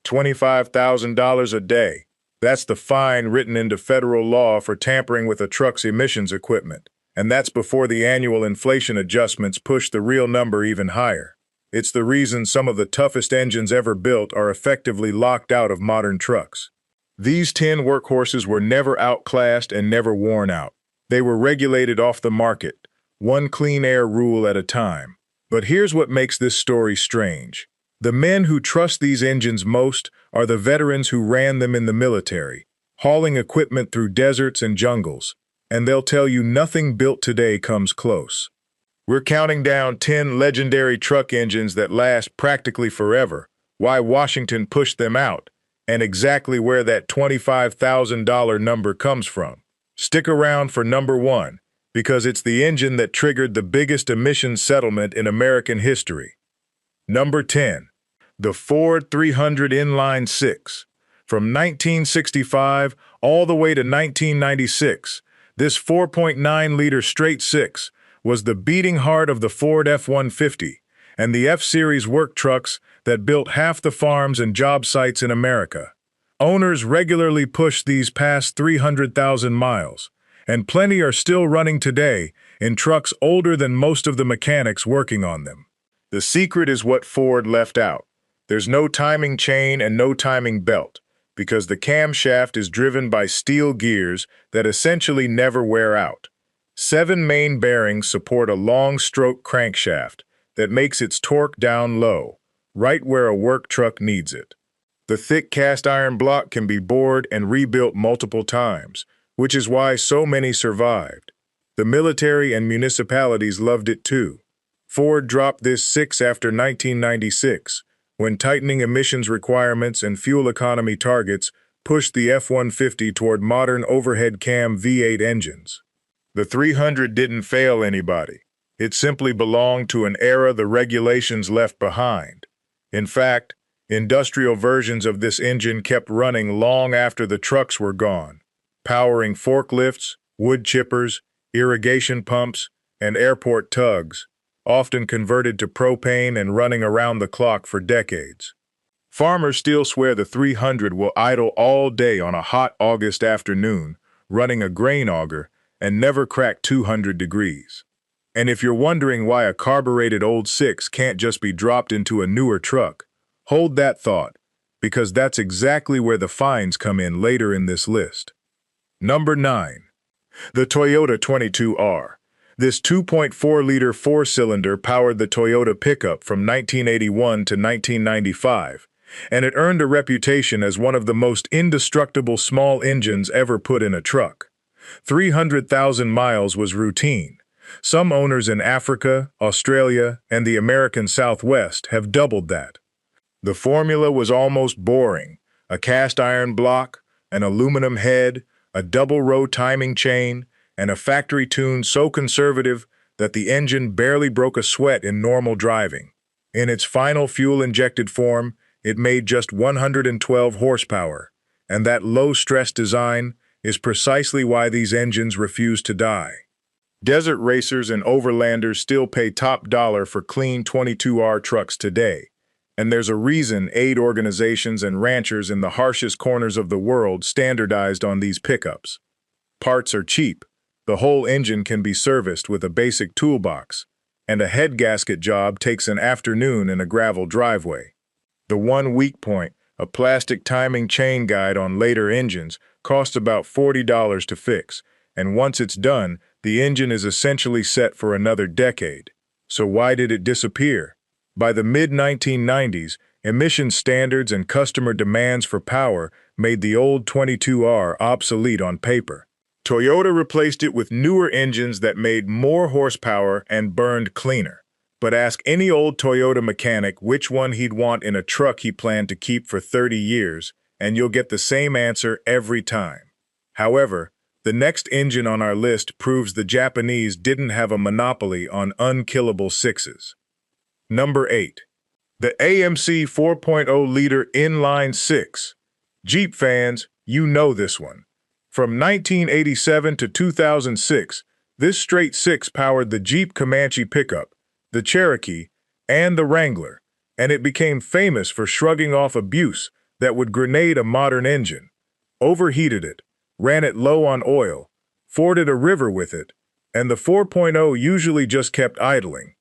$25,000 a day. That's the fine written into federal law for tampering with a truck's emissions equipment. And that's before the annual inflation adjustments push the real number even higher. It's the reason some of the toughest engines ever built are effectively locked out of modern trucks. These 10 workhorses were never outclassed and never worn out. They were regulated off the market, one clean air rule at a time. But here's what makes this story strange. The men who trust these engines most are the veterans who ran them in the military, hauling equipment through deserts and jungles, and they'll tell you nothing built today comes close. We're counting down 10 legendary truck engines that last practically forever, why Washington pushed them out, and exactly where that $25,000 number comes from. Stick around for number 1, because it's the engine that triggered the biggest emissions settlement in American history. Number 10. The Ford 300 Inline 6. From 1965 all the way to 1996, this 4.9-liter straight six was the beating heart of the Ford F-150 and the F-Series work trucks that built half the farms and job sites in America. Owners regularly push these past 300,000 miles, and plenty are still running today in trucks older than most of the mechanics working on them. The secret is what Ford left out. There's no timing chain and no timing belt, because the camshaft is driven by steel gears that essentially never wear out. 7 main bearings support a long-stroke crankshaft that makes its torque down low, right where a work truck needs it. The thick cast iron block can be bored and rebuilt multiple times, which is why so many survived. The military and municipalities loved it too. Ford dropped this six after 1996, when tightening emissions requirements and fuel economy targets pushed the F-150 toward modern overhead cam V8 engines. The 300 didn't fail anybody. It simply belonged to an era the regulations left behind. In fact, industrial versions of this engine kept running long after the trucks were gone, powering forklifts, wood chippers, irrigation pumps, and airport tugs, often converted to propane and running around the clock for decades. Farmers still swear the 300 will idle all day on a hot August afternoon, running a grain auger, and never crack 200 degrees. And if you're wondering why a carbureted old 6 can't just be dropped into a newer truck, hold that thought, because that's exactly where the finds come in later in this list. Number 9. The Toyota 22R. This 2.4-liter four-cylinder powered the Toyota pickup from 1981 to 1995, and it earned a reputation as one of the most indestructible small engines ever put in a truck. 300,000 miles was routine. Some owners in Africa, Australia, and the American Southwest have doubled that. The formula was almost boring: a cast iron block, an aluminum head, a double-row timing chain, and a factory tune so conservative that the engine barely broke a sweat in normal driving. In its final fuel-injected form, it made just 112 horsepower, and that low-stress design is precisely why these engines refuse to die. Desert racers and overlanders still pay top dollar for clean 22R trucks today, and there's a reason aid organizations and ranchers in the harshest corners of the world standardized on these pickups. Parts are cheap. The whole engine can be serviced with a basic toolbox, and a head gasket job takes an afternoon in a gravel driveway. The one weak point, a plastic timing chain guide on later engines, costs about $40 to fix, and once it's done, the engine is essentially set for another decade. So why did it disappear? By the mid-1990s, emission standards and customer demands for power made the old 22R obsolete on paper. Toyota replaced it with newer engines that made more horsepower and burned cleaner. But ask any old Toyota mechanic which one he'd want in a truck he planned to keep for 30 years, and you'll get the same answer every time. However, the next engine on our list proves the Japanese didn't have a monopoly on unkillable sixes. Number 8. The AMC 4.0-liter inline 6. Jeep fans, you know this one. From 1987 to 2006, this straight six powered the Jeep Comanche pickup, the Cherokee, and the Wrangler, and it became famous for shrugging off abuse that would grenade a modern engine, overheated it, ran it low on oil, forded a river with it, and the 4.0 usually just kept idling.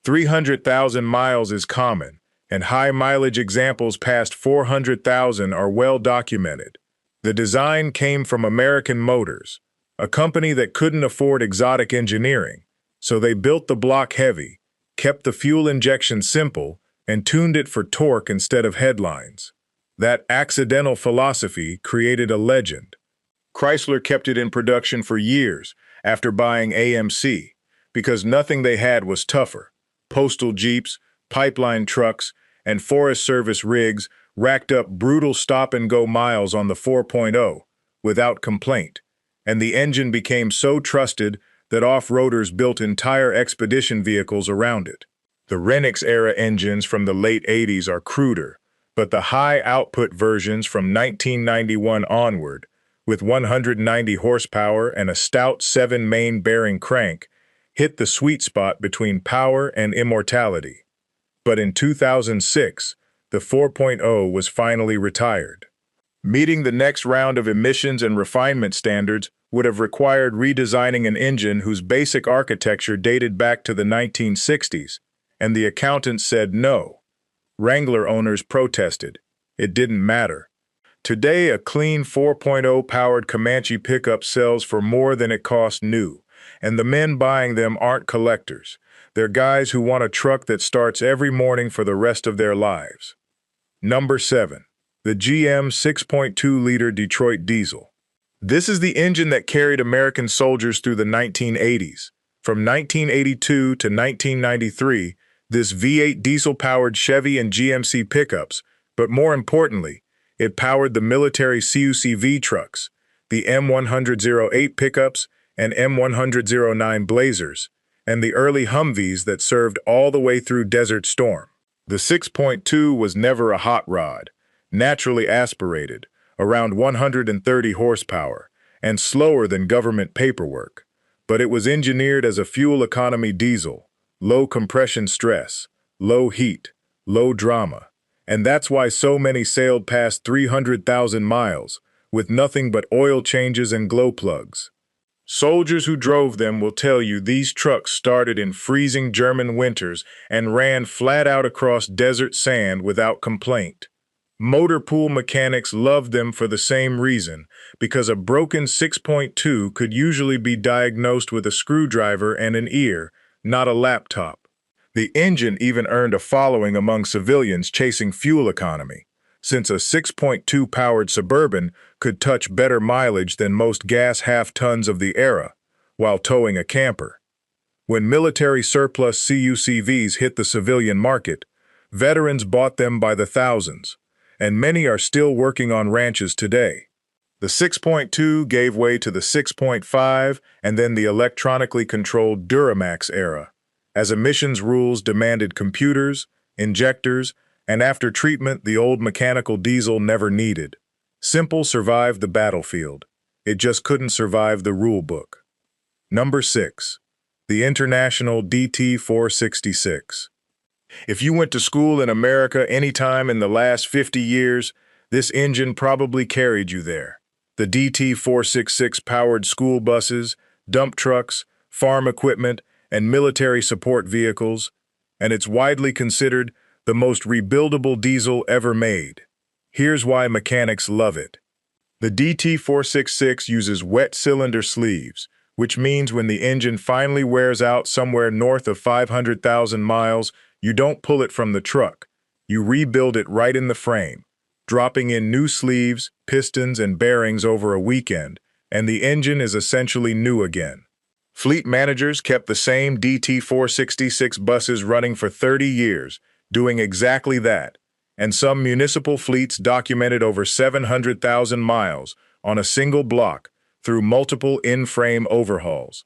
300,000 miles is common, and high-mileage examples past 400,000 are well documented. The design came from American Motors, a company that couldn't afford exotic engineering, so they built the block heavy, kept the fuel injection simple, and tuned it for torque instead of headlines. That accidental philosophy created a legend. Chrysler kept it in production for years after buying AMC, because nothing they had was tougher. Postal jeeps, pipeline trucks, and Forest Service rigs racked up brutal stop-and-go miles on the 4.0 without complaint, and the engine became so trusted that off-roaders built entire expedition vehicles around it. The Renix-era engines from the late 80s are cruder, but the high-output versions from 1991 onward, with 190 horsepower and a stout 7-main bearing crank, hit the sweet spot between power and immortality. But in 2006, the 4.0 was finally retired. Meeting the next round of emissions and refinement standards would have required redesigning an engine whose basic architecture dated back to the 1960s, and the accountants said no. Wrangler owners protested. It didn't matter. Today, a clean 4.0 powered Comanche pickup sells for more than it cost new, and the men buying them aren't collectors. They're guys who want a truck that starts every morning for the rest of their lives. Number 7. The GM 6.2-liter Detroit diesel. This is the engine that carried American soldiers through the 1980s. From 1982 to 1993, this V8 diesel-powered Chevy and GMC pickups, but more importantly, it powered the military CUCV trucks, the M100-08 pickups and M100-09 Blazers, and the early Humvees that served all the way through Desert Storm. The 6.2 was never a hot rod, naturally aspirated, around 130 horsepower, and slower than government paperwork, but it was engineered as a fuel economy diesel, low compression stress, low heat, low drama, and that's why so many sailed past 300,000 miles, with nothing but oil changes and glow plugs. Soldiers who drove them will tell you these trucks started in freezing German winters and ran flat out across desert sand without complaint. Motor pool mechanics loved them for the same reason, because a broken 6.2 could usually be diagnosed with a screwdriver and an ear, not a laptop. The engine even earned a following among civilians chasing fuel economy, since a 6.2-powered Suburban could touch better mileage than most gas half-tons of the era, while towing a camper. When military surplus CUCVs hit the civilian market, veterans bought them by the thousands, and many are still working on ranches today. The 6.2 gave way to the 6.5 and then the electronically controlled Duramax era, as emissions rules demanded computers, injectors, and after treatment the old mechanical diesel never needed. Simple survived the battlefield. It just couldn't survive the rule book. Number 6. The International DT466. If you went to school in America anytime in the last 50 years, this engine probably carried you there. The DT466 powered school buses, dump trucks, farm equipment, and military support vehicles, and it's widely considered the most rebuildable diesel ever made. Here's why mechanics love it. The DT466 uses wet cylinder sleeves, which means when the engine finally wears out somewhere north of 500,000 miles, you don't pull it from the truck. You rebuild it right in the frame, dropping in new sleeves, pistons, and bearings over a weekend, and the engine is essentially new again. Fleet managers kept the same DT466 buses running for 30 years, doing exactly that, and some municipal fleets documented over 700,000 miles on a single block through multiple in-frame overhauls.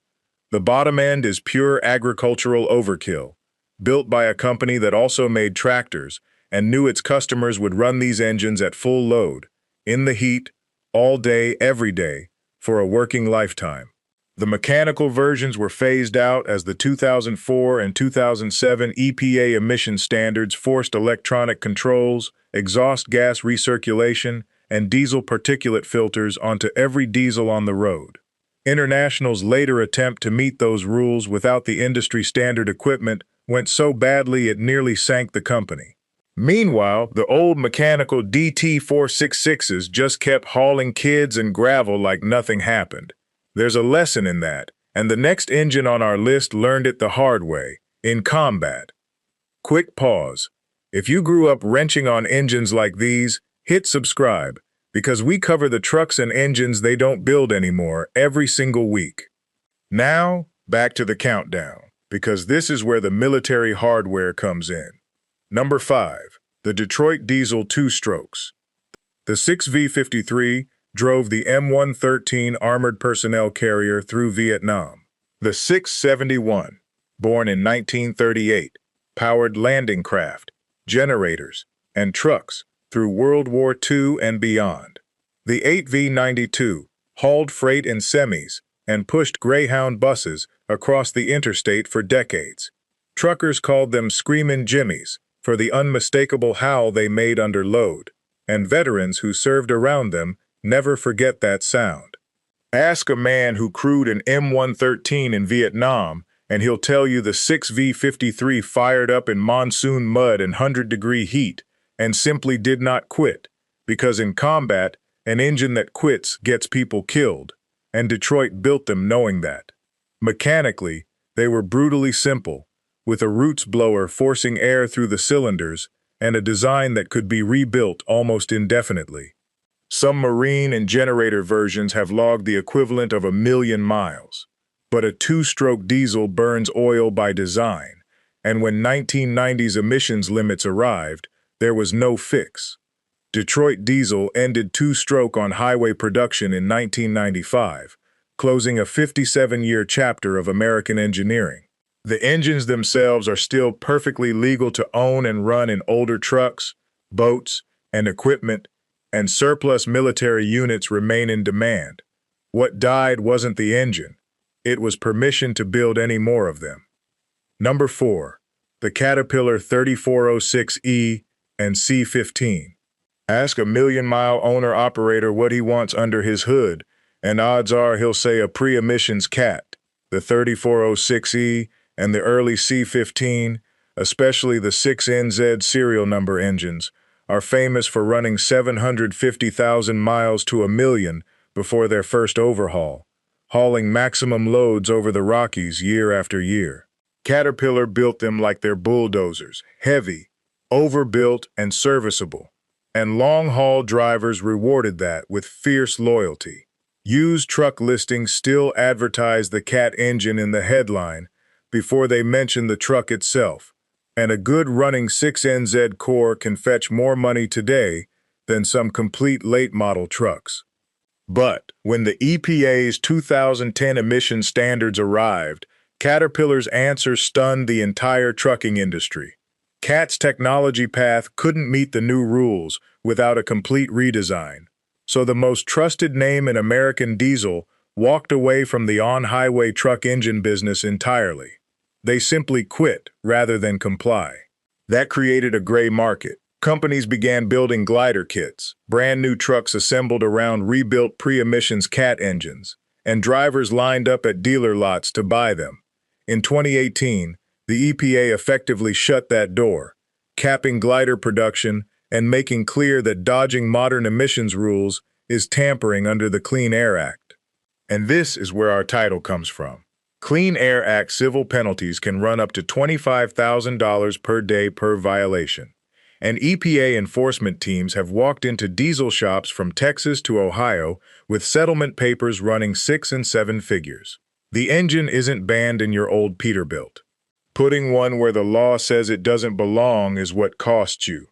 The bottom end is pure agricultural overkill, built by a company that also made tractors and knew its customers would run these engines at full load, in the heat, all day, every day, for a working lifetime. The mechanical versions were phased out as the 2004 and 2007 EPA emission standards forced electronic controls, exhaust gas recirculation, and diesel particulate filters onto every diesel on the road. International's later attempt to meet those rules without the industry standard equipment went so badly it nearly sank the company. Meanwhile, the old mechanical DT466s just kept hauling kids and gravel like nothing happened. There's a lesson in that, and the next engine on our list learned it the hard way, in combat. Quick pause. If you grew up wrenching on engines like these, hit subscribe, because we cover the trucks and engines they don't build anymore every single week. Now, back to the countdown, because this is where the military hardware comes in. Number 5. The Detroit Diesel 2-strokes. The 6V53 drove the M113 armored personnel carrier through Vietnam. The 671, born in 1938, powered landing craft, generators, and trucks through World War II and beyond. The 8V92 hauled freight in semis and pushed Greyhound buses across the interstate for decades. Truckers called them Screamin' Jimmies for the unmistakable howl they made under load, and veterans who served around them never forget that sound. Ask a man who crewed an M113 in Vietnam, and he'll tell you the 6V53 fired up in monsoon mud and 100-degree heat and simply did not quit, because in combat, an engine that quits gets people killed, and Detroit built them knowing that. Mechanically, they were brutally simple, with a roots blower forcing air through the cylinders and a design that could be rebuilt almost indefinitely. Some marine and generator versions have logged the equivalent of 1,000,000 miles. But a 2-stroke diesel burns oil by design, and when 1990's emissions limits arrived, there was no fix. Detroit Diesel ended 2-stroke on highway production in 1995, closing a 57-year chapter of American engineering. The engines themselves are still perfectly legal to own and run in older trucks, boats, and equipment, and surplus military units remain in demand. What died wasn't the engine. It was permission to build any more of them. Number 4. The Caterpillar 3406E and C15. Ask a million-mile owner-operator what he wants under his hood, and odds are he'll say a pre-emissions Cat. The 3406E and the early C15, especially the 6NZ serial number engines, are famous for running 750,000 miles to 1,000,000 before their first overhaul, hauling maximum loads over the Rockies year after year. Caterpillar built them like they're bulldozers, heavy, overbuilt, and serviceable, and long-haul drivers rewarded that with fierce loyalty. Used truck listings still advertise the Cat engine in the headline before they mention the truck itself, and a good running 6NZ core can fetch more money today than some complete late-model trucks. But when the EPA's 2010 emission standards arrived, Caterpillar's answer stunned the entire trucking industry. Cat's technology path couldn't meet the new rules without a complete redesign, so the most trusted name in American diesel walked away from the on-highway truck engine business entirely. They simply quit rather than comply. That created a gray market. Companies began building glider kits, brand new trucks assembled around rebuilt pre-emissions Cat engines, and drivers lined up at dealer lots to buy them. In 2018, the EPA effectively shut that door, capping glider production and making clear that dodging modern emissions rules is tampering under the Clean Air Act. And this is where our title comes from. Clean Air Act civil penalties can run up to $25,000 per day per violation. And EPA enforcement teams have walked into diesel shops from Texas to Ohio with settlement papers running 6 and 7 figures. The engine isn't banned in your old Peterbilt. Putting one where the law says it doesn't belong is what costs you.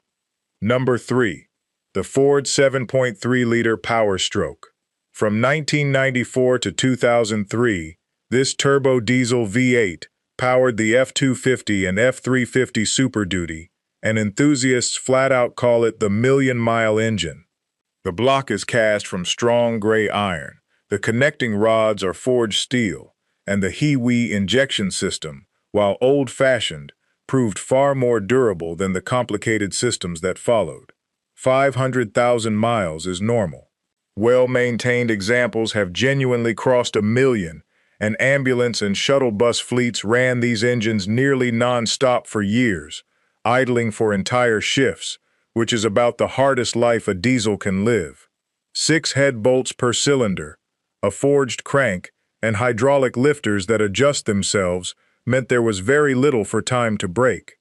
Number 3. The Ford 7.3-liter Power Stroke. From 1994 to 2003, this turbo diesel V8 powered the F-250 and F-350 Super Duty, and enthusiasts flat-out call it the million-mile engine. The block is cast from strong gray iron, the connecting rods are forged steel, and the He-Wee injection system, while old-fashioned, proved far more durable than the complicated systems that followed. 500,000 miles is normal. Well-maintained examples have genuinely crossed 1 million, and ambulance and shuttle bus fleets ran these engines nearly non-stop for years, idling for entire shifts, which is about the hardest life a diesel can live. 6 head bolts per cylinder, a forged crank, and hydraulic lifters that adjust themselves meant there was very little for time to break.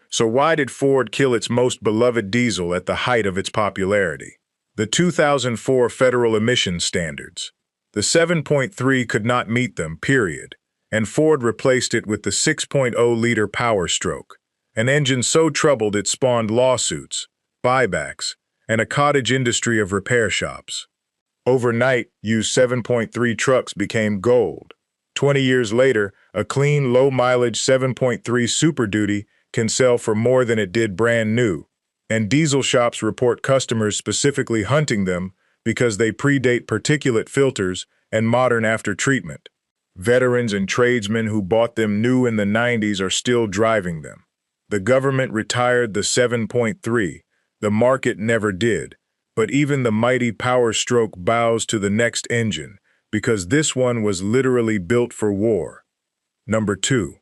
So why did Ford kill its most beloved diesel at the height of its popularity? The 2004 federal emissions standards. The 7.3 could not meet them, period, and Ford replaced it with the 6.0-liter Power Stroke, an engine so troubled it spawned lawsuits, buybacks, and a cottage industry of repair shops. Overnight, used 7.3 trucks became gold. 20 years later, a clean, low-mileage 7.3 Super Duty can sell for more than it did brand new, and diesel shops report customers specifically hunting them because they predate particulate filters and modern after-treatment. Veterans and tradesmen who bought them new in the 90s are still driving them. The government retired the 7.3, the market never did, but even the mighty Power Stroke bows to the next engine because this one was literally built for war. Number 2.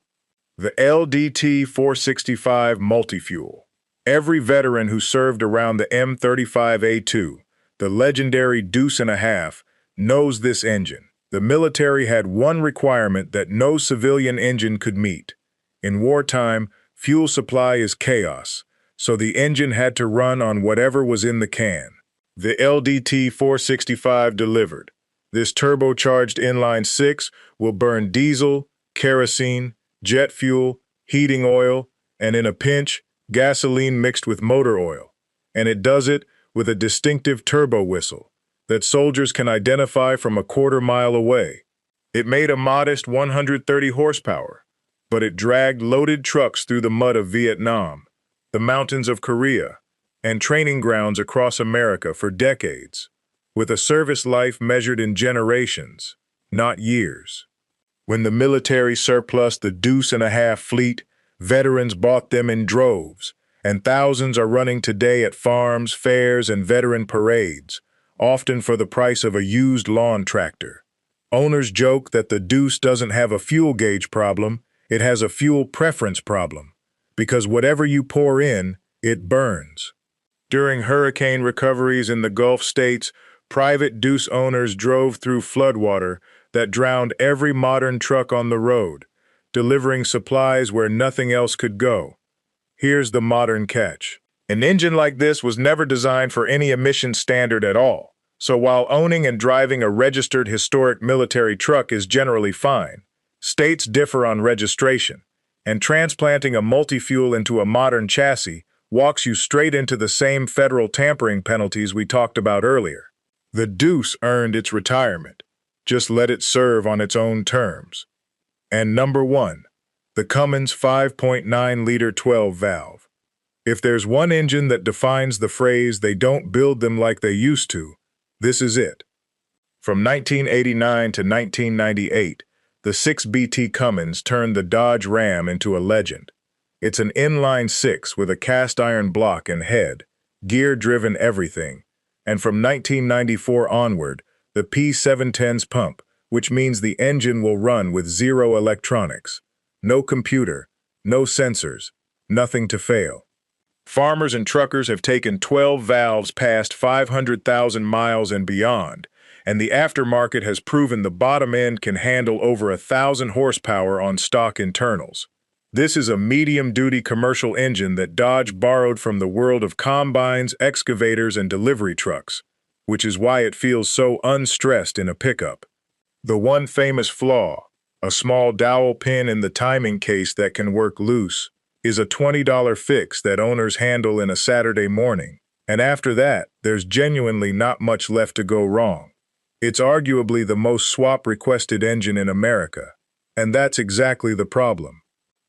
The DT466 multifuel. Every veteran who served around the M35A2, the legendary deuce and a half, knows this engine. The military had one requirement that no civilian engine could meet. In wartime, fuel supply is chaos, so the engine had to run on whatever was in the can. The DT466 delivered. This turbocharged inline 6 will burn diesel, kerosene, jet fuel, heating oil, and in a pinch, gasoline mixed with motor oil. And it does it with a distinctive turbo whistle that soldiers can identify from a quarter-mile away. It made a modest 130 horsepower, but it dragged loaded trucks through the mud of Vietnam, the mountains of Korea, and training grounds across America for decades, with a service life measured in generations, not years. When the military surplused the deuce and a half fleet, veterans bought them in droves, and thousands are running today at farms, fairs, and veteran parades, often for the price of a used lawn tractor. Owners joke that the deuce doesn't have a fuel gauge problem, it has a fuel preference problem, because whatever you pour in, it burns. During hurricane recoveries in the Gulf states, private deuce owners drove through floodwater that drowned every modern truck on the road, delivering supplies where nothing else could go. Here's the modern catch. An engine like this was never designed for any emission standard at all, so while owning and driving a registered historic military truck is generally fine, states differ on registration, and transplanting a multi-fuel into a modern chassis walks you straight into the same federal tampering penalties we talked about earlier. The deuce earned its retirement. Just let it serve on its own terms. And number 1, the Cummins 5.9-liter 12-valve. If there's one engine that defines the phrase "they don't build them like they used to," this is it. From 1989 to 1998, the 6BT Cummins turned the Dodge Ram into a legend. It's an inline 6 with a cast-iron block and head, gear-driven everything, and from 1994 onward, the P710's pump, which means the engine will run with zero electronics. No computer, no sensors, nothing to fail. Farmers and truckers have taken 12 valves past 500,000 miles and beyond, and the aftermarket has proven the bottom end can handle over 1,000 horsepower on stock internals. This is a medium-duty commercial engine that Dodge borrowed from the world of combines, excavators, and delivery trucks, which is why it feels so unstressed in a pickup. The one famous flaw, a small dowel pin in the timing case that can work loose, is a $20 fix that owners handle in a Saturday morning, and after that, there's genuinely not much left to go wrong. It's arguably the most swap-requested engine in America, and that's exactly the problem.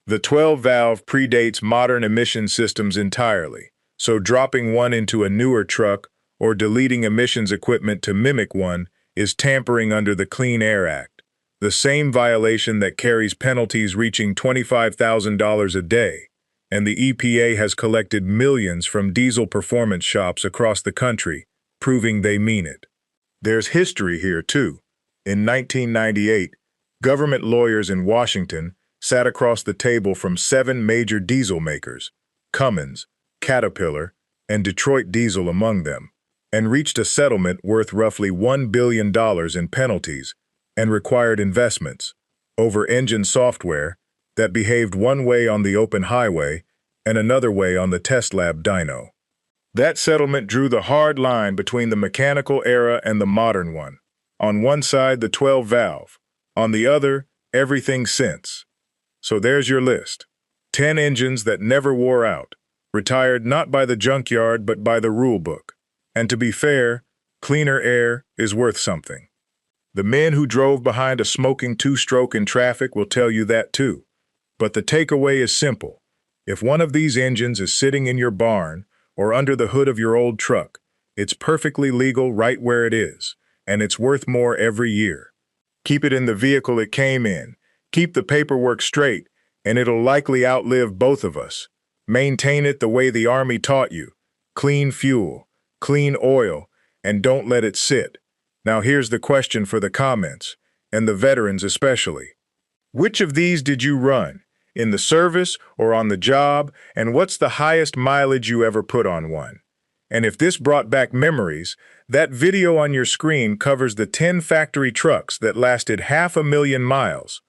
The 12-valve predates modern emission systems entirely, so dropping one into a newer truck or deleting emissions equipment to mimic one is tampering under the Clean Air Act, the same violation that carries penalties reaching $25,000 a day. and the EPA has collected millions from diesel performance shops across the country, proving they mean it. There's history here, too. In 1998, government lawyers in Washington sat across the table from 7 major diesel makers, Cummins, Caterpillar, and Detroit Diesel among them, and reached a settlement worth roughly $1 billion in penalties and required investments over engine software that behaved one way on the open highway and another way on the test lab dyno. That settlement drew the hard line between the mechanical era and the modern one. On one side, the 12-valve. On the other, everything since. So there's your list. 10 engines that never wore out, retired not by the junkyard but by the rule book. And to be fair, cleaner air is worth something. The men who drove behind a smoking 2-stroke in traffic will tell you that too. But the takeaway is simple. If one of these engines is sitting in your barn or under the hood of your old truck, it's perfectly legal right where it is, and it's worth more every year. Keep it in the vehicle it came in, keep the paperwork straight, and it'll likely outlive both of us. Maintain it the way the Army taught you. Clean fuel, clean oil, and don't let it sit. Now here's the question for the comments, and the veterans especially. Which of these did you run? In the service or on the job, and what's the highest mileage you ever put on one? And if this brought back memories, that video on your screen covers the 10 factory trucks that lasted 500,000 miles.